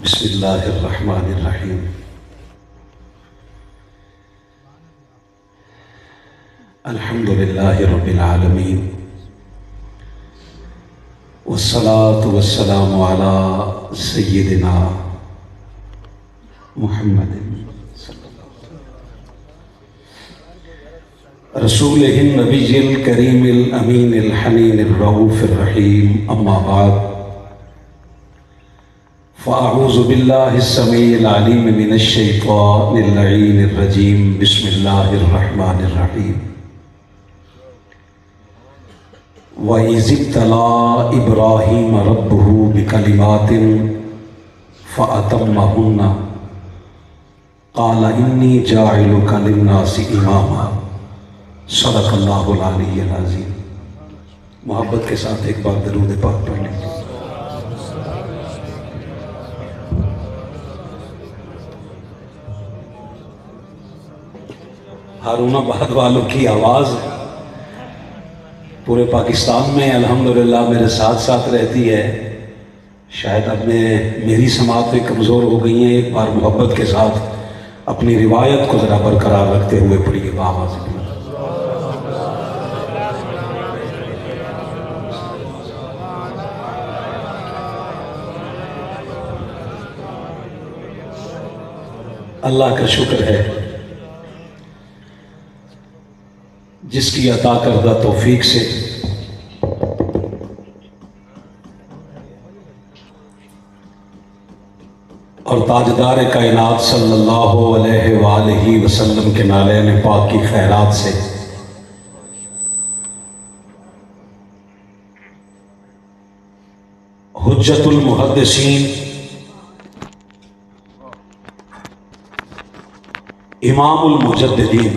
बिस्मिल्लाहिर्रहमानिर्रहीम। अल्हम्दुलिल्लाहि रब्बिल आलमीन वस्सलातु वस्सलामु अला सय्यिदिना मुहम्मदिन रसूलिहिन नबिय्यिल करीमिल अमीनिल हनीनिर रऊफिर रहीम। अम्मा बाद फ़अऊज़ु बिल्लाहिस समीइल अलीम मिनश शैतानिर लईनिर रजीम। बिस्मिल्लाहिर रहमानिर रहीम। व इज़िब्तला इब्राहीम रब्बुहु बिकलिमातिन फ़अतम्महुन्ना क़ाल इन्नी जाइलुका लिन्नासि इमामा। सदक़ल्लाहुल अलीयुल अज़ीम। मोहब्बत के साथ एक बार दरूद पाक पढ़ लीजिए। हारूनाबाद वालों की आवाज़ पूरे पाकिस्तान में अल्हम्दुलिल्लाह मेरे साथ साथ रहती है। शायद अब मेरी समातें कमज़ोर हो गई हैं। एक बार मोहब्बत के साथ अपनी रिवायत को ज़रा बरकरार रखते हुए पढ़िए आवाज़। अल्लाह का शुक्र है जिसकी अता करदा तौफीक से और ताजदार कायनात सल्लल्लाहु अलैहि वसल्लम के नालैन पाक की खैरात से हुज्जतुल मुहद्दिसीन इमामुल मुजद्दिदीन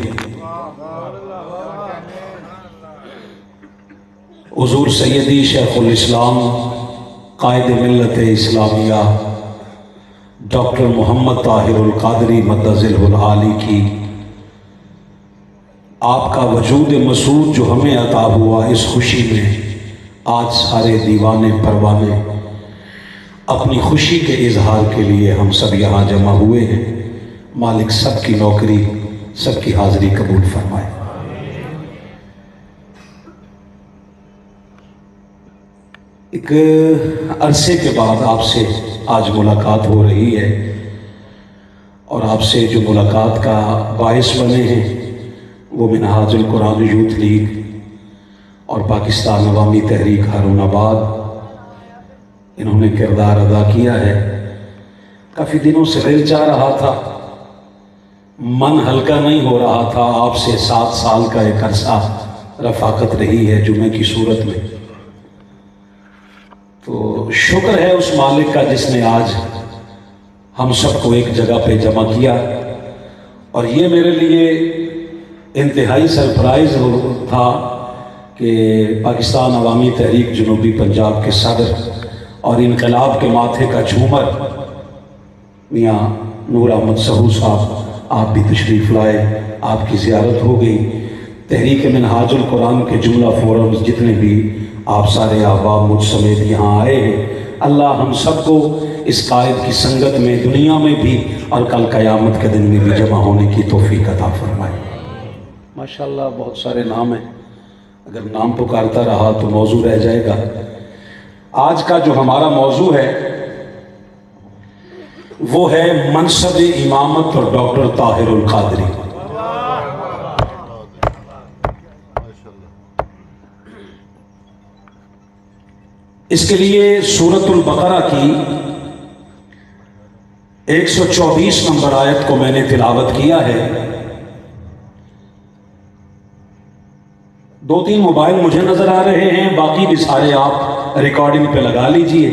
हुज़ूर सैयदी शेखुल इस्लाम कायद मिल्लत इस्लामिया डॉक्टर मोहम्मद ताहिरुल क़ादरी मद्दज़िलहुल आली की आपका वजूद मसूद जो हमें अता हुआ, इस खुशी में आज सारे दीवाने परवाने अपनी खुशी के इजहार के लिए हम सब यहाँ जमा हुए हैं। मालिक सब की नौकरी, सब की हाज़िरी कबूल फरमाए। एक अरसे के बाद आपसे आज मुलाकात हो रही है और आपसे जो मुलाकात का बाइस बने हैं वो मिनहाजुल कुरान यूथ लीग और पाकिस्तान अवामी तहरीक हारूनाबाद, इन्होंने किरदार अदा किया है। काफ़ी दिनों से दिल चाह रहा था, मन हल्का नहीं हो रहा था। आपसे 7 साल का एक अरसा रफ़ाकत रही है जुमे की सूरत में। तो शुक्र है उस मालिक का जिसने आज हम सबको एक जगह पे जमा किया। और ये मेरे लिए इंतहाई सरप्राइज़ था कि पाकिस्तान अवामी तहरीक जनूबी पंजाब के सदर और इनकलाब के माथे का झूमर मियाँ नूर अहमद सहू साहब, आप भी तशरीफ़ लाए, आपकी ज़ियारत हो गई। तहरीक मिनहाजुल कुरान के जुमला फोरम्स जितने भी आप सारे अहबाब मुझ समेत यहाँ आए हैं, अल्लाह हम सबको इस कायद की संगत में दुनिया में भी और कल क़यामत के दिन में भी जमा होने की तौफीक अता फरमाए। माशाअल्लाह बहुत सारे नाम हैं, अगर नाम पुकारता रहा तो मौजू रह जाएगा। आज का जो हमारा मौजू है वो है मनसब इमामत और डॉक्टर ताहिरुल क़ादरी। इसके लिए सूरतुल बकरा की 124 नंबर आयत को मैंने तिलावत किया है। 2-3 मोबाइल मुझे नजर आ रहे हैं, बाकी भी सारे आप रिकॉर्डिंग पे लगा लीजिए।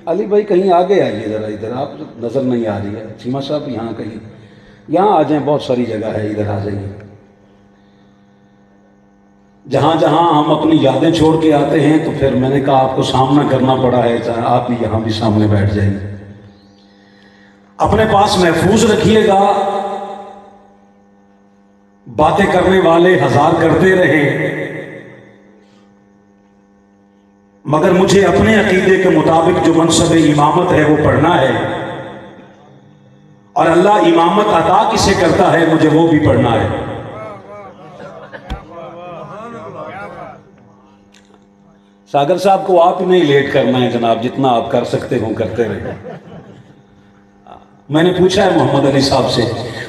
अली भाई कहीं आगे आइए ज़रा, इधर आप नज़र नहीं आ रही है। चीमा साहब यहाँ कहीं, यहाँ आ जाएं, बहुत सारी जगह है, इधर आ जाइए। जहाँ जहाँ हम अपनी यादें छोड़ के आते हैं तो फिर मैंने कहा आपको सामना करना पड़ा है, आप भी यहाँ भी सामने बैठ जाइए। अपने पास महफूज रखिएगा। बातें करने वाले 1000 करते रहे, मगर मुझे अपने अकीदे के मुताबिक जो मनसब इमामत है वो पढ़ना है। और अल्लाह इमामत अता किसे करता है मुझे वो भी पढ़ना है। सागर साहब को आप ही नहीं लेट करना है जनाब, जितना आप कर सकते हो करते रहे। मैंने पूछा है मोहम्मद अली साहब से,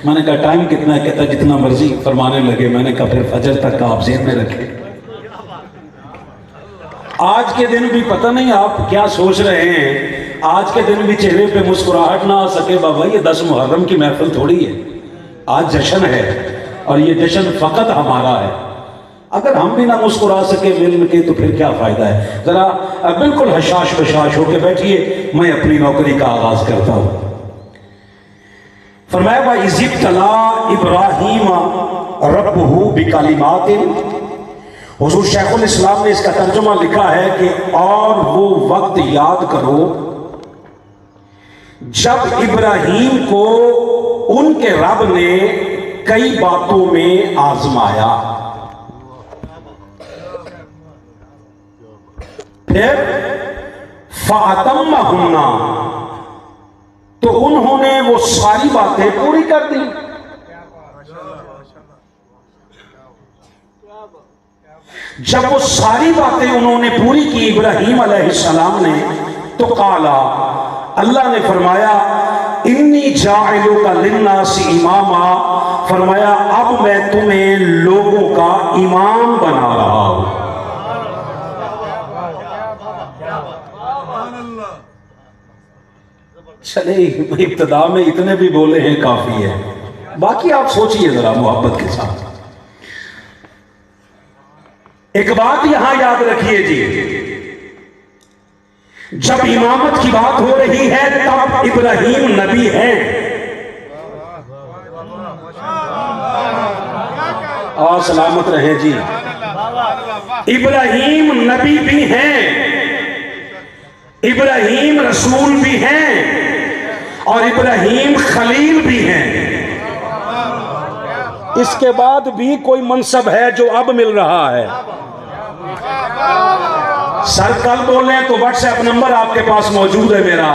मैंने कहा टाइम कितना है? कहता जितना मर्जी फरमाने लगे। मैंने कहा फिर फजर तक का आप जेब में रखें। आज के दिन भी पता नहीं आप क्या सोच रहे हैं, आज के दिन भी चेहरे पे मुस्कुराहट ना आ सके। बाबा ये 10 मुहर्रम की महफिल थोड़ी है, आज जश्न है और ये जश्न फकत हमारा है। अगर हम भी ना मुस्कुरा सके मिल के तो फिर क्या फायदा है। जरा बिल्कुल हशाश बशाश होके बैठिए, मैं अपनी नौकरी का आगाज करता हूं। फरमाया इज़्तला इब्राहीम रब्बहू बिकलिमातिन। हुज़ूर शेखुल इस्लाम ने इसका तर्जुमा लिखा है कि और वो वक्त याद करो जब इब्राहीम को उनके रब ने कई बातों में आजमाया, फिर फ़अतम्महुन्ना, तो उन्होंने वो सारी बातें पूरी कर दी। जब वो सारी बातें उन्होंने पूरी की इब्राहीम अलैहिस्सलाम ने, तो काला, अल्लाह ने फरमाया इन्नी जाइलुका लिन्नासी इमामा, फरमाया अब मैं तुम्हें लोगों का इमाम बना रहा हूं। चले इब्तिदा में इतने भी बोले हैं काफी है, बाकी आप सोचिए जरा मोहब्बत के साथ। एक बात यहां याद रखिए जी, जब इमामत की बात हो रही है तब इब्राहीम नबी है। और सलामत रहे जी, इब्राहीम नबी भी हैं, इब्राहीम रसूल भी हैं और इब्राहीम खलील भी हैं। इसके बाद भी कोई मनसब है जो अब मिल रहा है। सर कल बोले तो व्हाट्सएप नंबर आपके पास मौजूद है मेरा,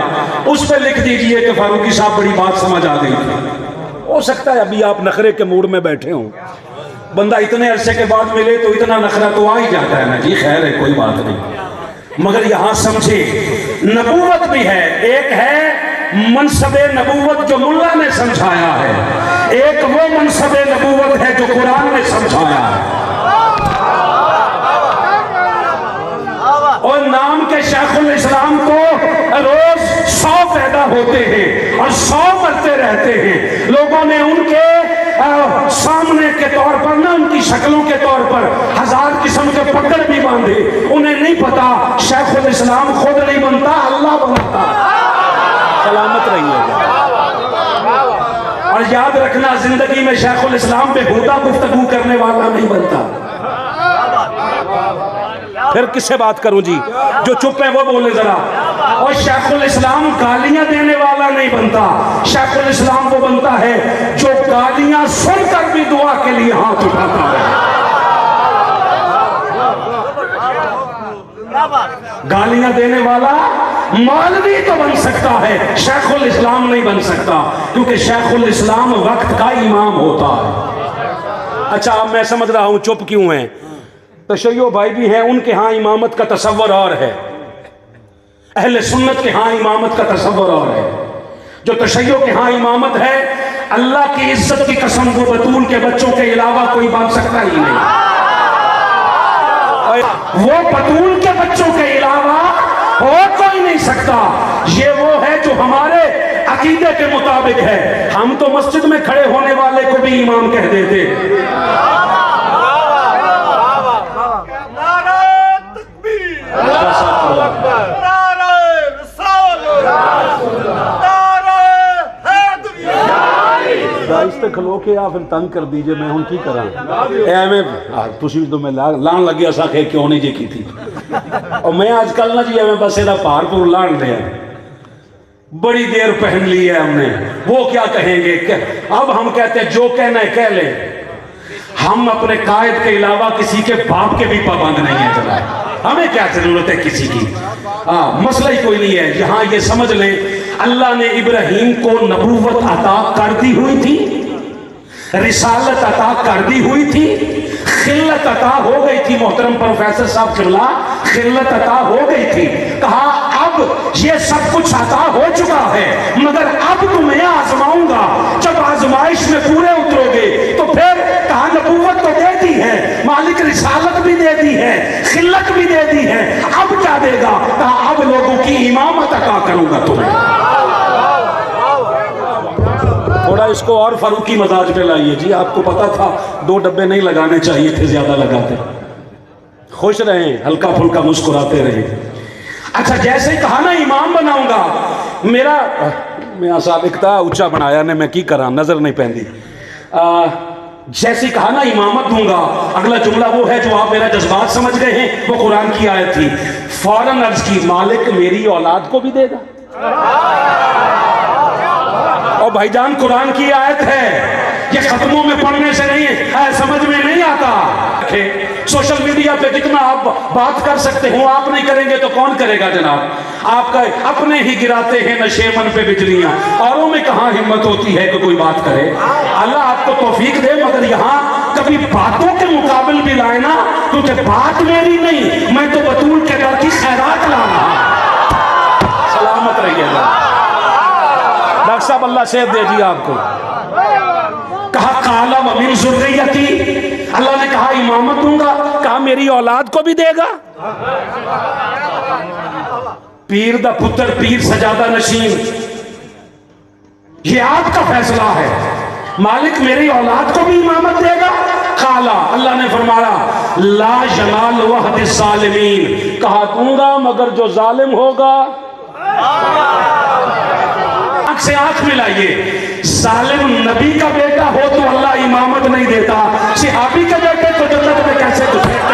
उस पर लिख दीजिए कि फारूकी साहब बड़ी बात समझ आ गई थी। हो सकता है अभी आप नखरे के मूड में बैठे हो, बंदा इतने अरसे के बाद मिले तो इतना नखरा तो आ ही जाता है ना जी। खैर है, कोई बात नहीं, मगर यहां समझे नबूवत भी है। एक है मनसबे नबूवत जो मुल्ला ने समझाया है, एक वो मनसबे नबूवत है जो कुरान ने समझाया है। और नाम के शेखुल इस्लाम को रोज 100 पैदा होते हैं और 100 मरते रहते हैं। लोगों ने उनके सामने के तौर पर ना, उनकी शक्लों के तौर पर 1000 किस्म के पकड़ भी बांधे। उन्हें नहीं पता शेखुल इस्लाम खुद नहीं बनता, अल्लाह बनाता। सलामत रहिएगा। और याद रखना, जिंदगी में शेखुल इस्लाम पे बेहुदा गुफ्तगू करने वाला नहीं बनता। फिर किससे बात करूं जी, जो चुप है वो बोले जरा। और शेखुल इस्लाम गालियां देने वाला नहीं बनता, शेखुल इस्लाम वो बनता है जो गालियां सुनकर भी दुआ के लिए हाथ उठाता है। गालियां देने वाला मौलवी तो बन सकता है, शेखुल इस्लाम नहीं बन सकता, क्योंकि शेखुल इस्लाम वक्त का इमाम होता है। अच्छा, अब मैं समझ रहा हूं चुप क्यों है। तशय्यो भाई भी हैं, उनके यहाँ इमामत का तसव्वुर और है, अहले सुन्नत के यहाँ इमामत का तसव्वुर और है। जो तशय्यो के यहाँ इमामत है, अल्लाह की इज्जत की कसम, वो बतूल के बच्चों के अलावा कोई बांध सकता ही नहीं। वो बतूल के बच्चों के अलावा और कोई नहीं सकता। ये वो है जो हमारे अकीदे के मुताबिक है। हम तो मस्जिद में खड़े होने वाले को भी इमाम कह देते। खलो के या फिर तंग कर दीजिए, मैं हूं की करा एवें तुसी तो मैं लाण लगे असा के क्यों नहीं जी की थी। और मैं आजकल ना जी एवें बस एदा भारपुर लाण लिया, बड़ी देर पहन ली है हमने। वो क्या कहेंगे, अब हम कहते हैं जो कहना है कह ले। हम अपने कायद के अलावा किसी के बाप के भी पाबंद नहीं है जनाब, हमें क्या जरूरत है किसी की। मसला ही कोई नहीं है। यहाँ ये समझ लें अल्लाह ने इब्राहीम को नबूवत अता कर दी हुई थी, रिसालत अता कर दी हुई थी, खिल्लत अता हो गई थी। मोहतरम प्रोफेसर साहब किबला, खिल्लत अता हो गई थी। कहा अब ये सब कुछ अता हो चुका है, मगर अब तुम्हें आजमाऊंगा। जब आजमाइश में पूरे उतरोगे तो फिर कहा नबूवत तो दे दी है मालिक, रिसालत भी दे दी है, खिल्लत भी दे दी है, अब क्या देगा? कहा अब लोगों की इमामत अता करूंगा तुम्हें। थोड़ा इसको और फारूकी मजाज पे लाइए जी। आपको पता था 2 डब्बे नहीं लगाने चाहिए थे, ज्यादा लगाते। खुश रहें, हल्का फुल्का मुस्कुराते रहे। अच्छा, जैसे कहा ना इमाम बनाऊंगा, मेरा मैं साबिकता ऊंचा बनाया ने मैं की करा, नजर नहीं पैंदी। जैसे कहा ना इमामत दूंगा, अगला जुमला वो है जो आप मेरा जज्बात समझ गए हैं, वो कुरान की आयत थी। फौरन अर्ज की, मालिक मेरी औलाद को भी देगा। और भाईजान कुरान की आयत है, ये खत्मों में पढ़ने से नहीं है, समझ में नहीं आता। सोशल मीडिया पे जितना आप बात कर सकते हो आप नहीं करेंगे तो कौन करेगा जनाब? आपका अपने ही गिराते हैं नशेमन पे बिजलियां, औरों में कहां हिम्मत होती है कि कोई बात करे। अल्लाह आपको तौफीक दे, मगर यहाँ कभी बातों के मुकाबले भी लाए ना, क्योंकि बात मेरी नहीं, मैं तो बतूल के दर की खैरात लाना। सलामत रहिएगा डॉक्टर साहब, अल्लाह सेहत दे जी आपको। कहा काला व मिन ज़ुर्रियती, अल्लाह ने कहा इमामत दूंगा, कहा मेरी औलाद को भी देगा। पीर दा पुत्र पीर सजादा नशीन, ये आपका फैसला है। मालिक मेरी औलाद को भी इमामत देगा। काला, अल्लाह ने फरमाया ला यनाल वहद ज़ालिमीन, कहा दूंगा मगर जो जालिम होगा। आंख से आंख मिलाइए, जालिम नबी का बेटा हो तो अल्लाह इमामत नहीं देता, सहाबी के बेटे को जन्नत में कैसे घुसेड़ते?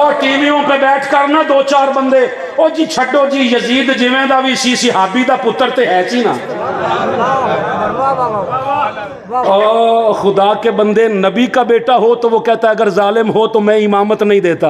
और टीवियों पे बैठ कर ना 2-4 बंदे, ओ जी छड्डो जी, यजीद जिवें दा भी सी, सहाबी दा पुत्र ते है सी ना। ओ खुदा के बंदे, नबी का बेटा हो तो वो कहता है अगर जालिम हो तो मैं इमामत नहीं देता।